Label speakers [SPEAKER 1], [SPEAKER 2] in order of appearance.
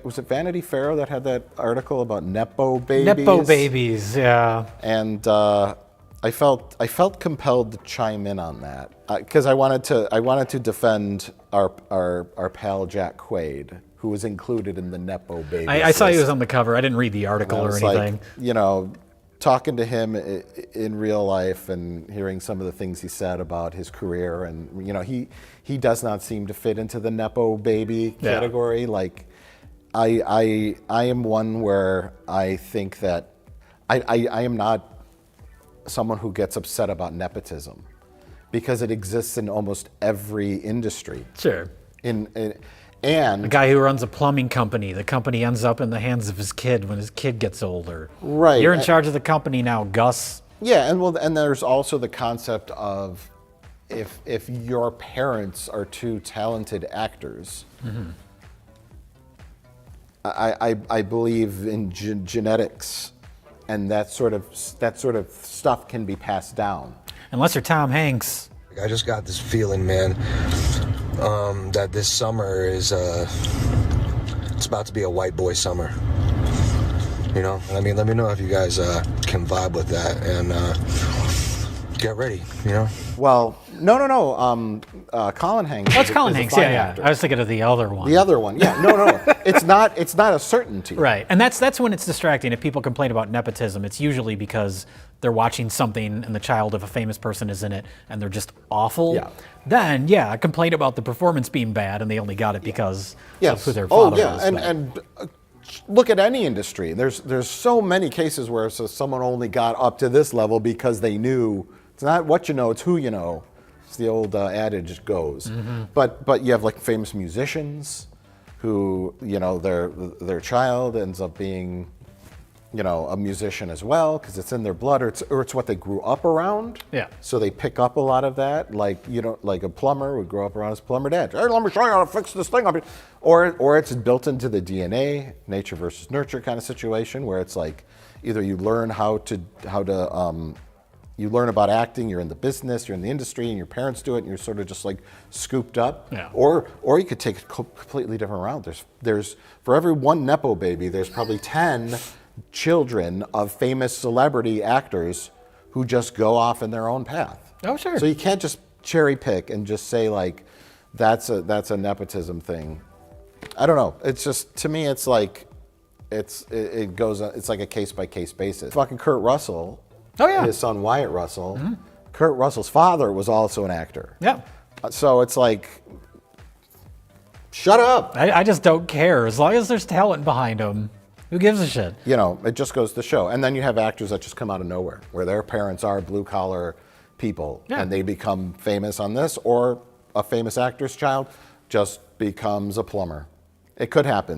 [SPEAKER 1] Was it Vanity Fair that had that article about nepo babies?
[SPEAKER 2] Nepo babies, yeah.
[SPEAKER 1] And I felt compelled to chime in on that because I wanted to defend our pal Jack Quaid, who was included in the nepo babies.
[SPEAKER 2] I saw he was on the cover. I didn't read the article or anything.
[SPEAKER 1] Like, talking to him in real life and hearing some of the things he said about his career, and he does not seem to fit into the nepo baby category. Like, I am one where I think that I am not someone who gets upset about nepotism because it exists in almost every industry.
[SPEAKER 2] Sure.
[SPEAKER 1] And
[SPEAKER 2] a guy who runs a plumbing company, the company ends up in the hands of his kid when his kid gets older.
[SPEAKER 1] Right.
[SPEAKER 2] You're in charge of the company now, Gus.
[SPEAKER 1] Yeah, and there's also the concept of if your parents are two talented actors. Mm-hmm. I believe in genetics, and that sort of stuff can be passed down.
[SPEAKER 2] Unless you're Tom Hanks.
[SPEAKER 3] I just got this feeling, man, that this summer is it's about to be a white boy summer. I mean, let me know if you guys can vibe with that and get ready.
[SPEAKER 1] Well, no. Colin Hanks.
[SPEAKER 2] Oh, it's Colin Hanks. Yeah.
[SPEAKER 1] Actor.
[SPEAKER 2] I was thinking of the other one.
[SPEAKER 1] The other one. Yeah. No. It's not a certainty.
[SPEAKER 2] Right, and that's when it's distracting. If people complain about nepotism, it's usually because they're watching something and the child of a famous person is in it and they're just awful.
[SPEAKER 1] Yeah.
[SPEAKER 2] Then complain about the performance being bad and they only got it because of who their father was.
[SPEAKER 1] And look at any industry. There's so many cases where someone only got up to this level because they knew. It's not what you know, it's who you know. It's the old adage goes. Mm-hmm. But you have like famous musicians who, their child ends up being, a musician as well because it's in their blood or it's what they grew up around.
[SPEAKER 2] Yeah.
[SPEAKER 1] So they pick up a lot of that. Like, like a plumber would grow up around his plumber dad. Hey, let me show you how to fix this thing up here. Or it's built into the DNA, nature versus nurture kind of situation where it's like either you learn you learn about acting, you're in the business, you're in the industry, and your parents do it, and you're sort of just like scooped up.
[SPEAKER 2] Yeah.
[SPEAKER 1] Or you could take a completely different route. There's for every one nepo baby, there's probably 10 children of famous celebrity actors who just go off in their own path.
[SPEAKER 2] Oh, sure.
[SPEAKER 1] So you can't just cherry pick and just say like, that's a nepotism thing. I don't know. It's just, to me, it's like, it's like a case by case basis. Fucking Kurt Russell.
[SPEAKER 2] Oh, yeah.
[SPEAKER 1] His son Wyatt Russell. Mm-hmm. Kurt Russell's father was also an actor.
[SPEAKER 2] Yeah.
[SPEAKER 1] So it's like, shut up.
[SPEAKER 2] I just don't care. As long as there's talent behind them, who gives a shit?
[SPEAKER 1] It just goes to show. And then you have actors that just come out of nowhere, where their parents are blue-collar people, and they become famous on this, or a famous actor's child just becomes a plumber. It could happen.